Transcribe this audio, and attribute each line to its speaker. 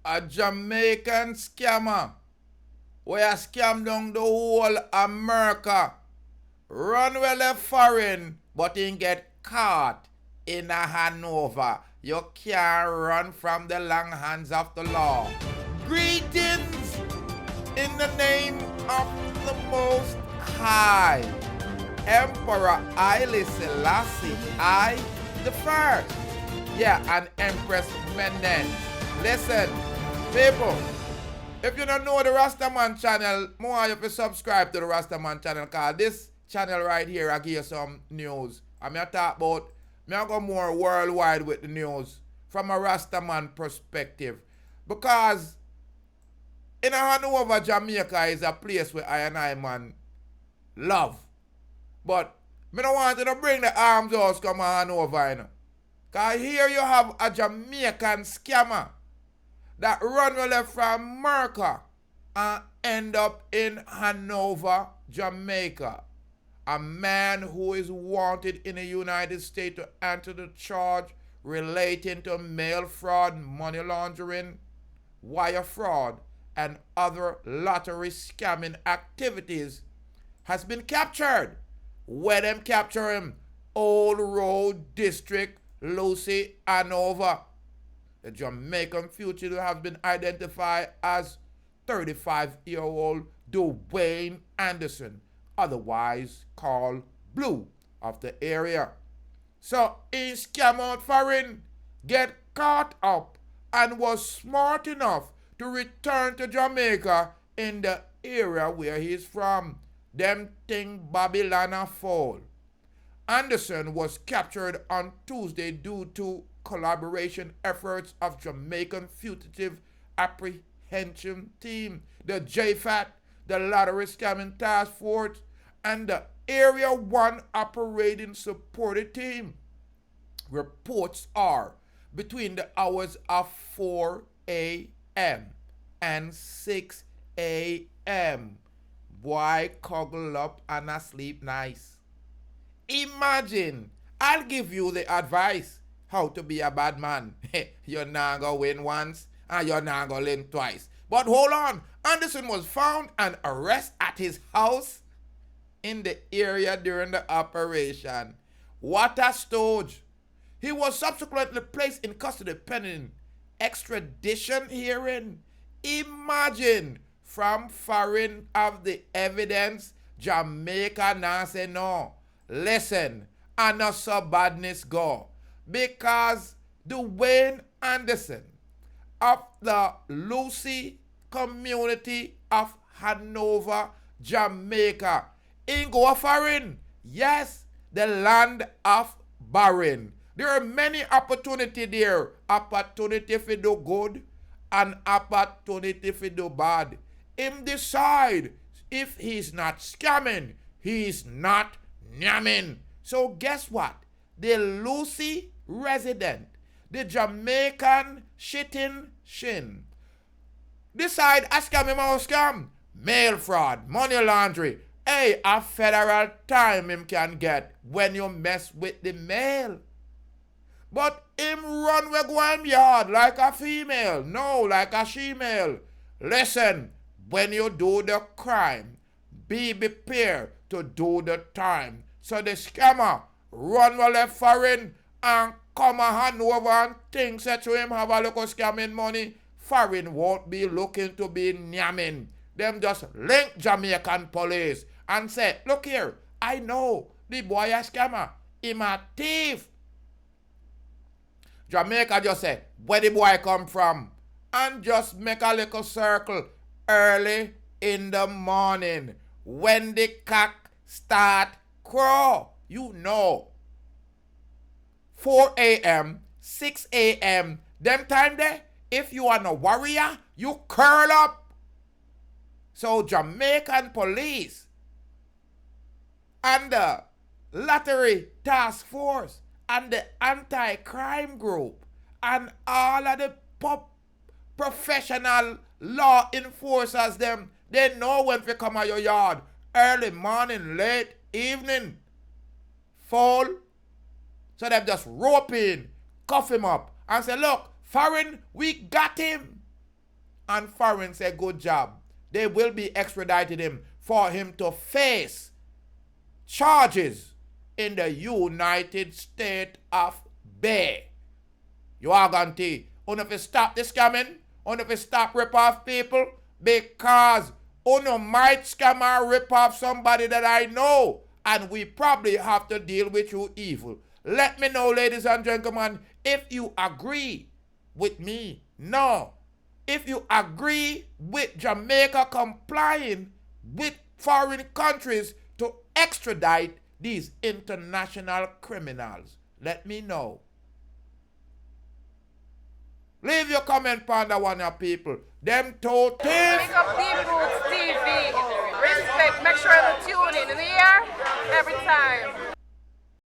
Speaker 1: A Jamaican scammer where a scam down the whole America. Run well left foreign, but he get caught in a Hanover. You can't run from the long hands of the law. Greetings in the name of the Most High, Emperor Haile Selassie I the First. Yeah, and Empress Menen. Listen, people, if you don't know the Rastaman channel, more you have to subscribe to the Rastaman channel, because this channel right here, I give you some news. I'm going to talk about, I go more worldwide with the news from a Rastaman perspective. Because in Hanover, Jamaica is a place where I and I, man, love. But I don't want to bring the arms house come on over, you know. Because here you have a Jamaican scammer that run away from America and end up in Hanover, Jamaica. A man who is wanted in the United States to answer the charge relating to mail fraud, money laundering, wire fraud, and other lottery scamming activities has been captured. Where them capture him? Old Road District, Lucea, Hanover. The Jamaican fugitive has been identified as 35-year-old Dwayne Anderson, otherwise called Blue, of the area. So he scam out foreign, get caught up, and was smart enough to return to Jamaica in the area where he's from. Them thing Babylon fall. Anderson was captured on Tuesday due to collaboration efforts of Jamaican Fugitive Apprehension Team, the JFAT, the Lottery Scamming Task Force, and the Area 1 Operating Supported Team. Reports are between the hours of 4 a.m. and 6 a.m. Boy, cuddle up and sleep nice. Imagine, I'll give you the advice how to be a bad man. You're not going to win once and you're not going to win twice. But hold on, Anderson was found and arrested at his house in the area during the operation. What a stooge. He was subsequently placed in custody pending extradition hearing. Imagine, from foreign of the evidence, Jamaica now say no. Listen, and not so badness go. Because Dwayne Anderson of the Lucea community of Hanover, Jamaica, in go foreign. Yes, the land of barren. There are many opportunities there. Opportunity for do good and opportunity for do bad. Him decide if he's not scamming, he's not nyamming. So guess what? The Lucea resident, the Jamaican shitting shin, decide a scam him or scam. Mail fraud, money laundering. Hey, a federal time him can get when you mess with the mail. But him run we go him yard like a female. No, like a she-male. Listen, when you do the crime, be prepared to do the time. So the scammer run well left foreign and come a hand over and things that to him have a look of scamming money. Foreign won't be looking to be nyamming. Them just link Jamaican police and say, look here, I know the boy a scammer. Him a thief. Jamaica just say, where the boy come from? And just make a little circle early in the morning. When the cock start crow, you know. 4 a.m., 6 a.m., them time there, if you are no warrior, you curl up. So Jamaican police and the Lottery Task Force and the anti-crime group and all of the professional law enforcers them, they know when to come out your yard. Early morning, late evening, fall. So they just rope in, cuff him up, and say, look, foreign, we got him. and foreign say good job. They will be extradited him for him to face charges in the United States of Bay. You are going to if you stop this scamming, if you stop rip off people, because might scam or rip off somebody that I know, and we probably have to deal with you evil. Let me know, ladies and gentlemen, if you agree with me. No. If you agree with Jamaica complying with foreign countries to extradite these international criminals, let me know. Leave your comment on that one, people. Them two thieves.
Speaker 2: Pick up Deep Roots TV. Respect. Make sure you tune in here every time.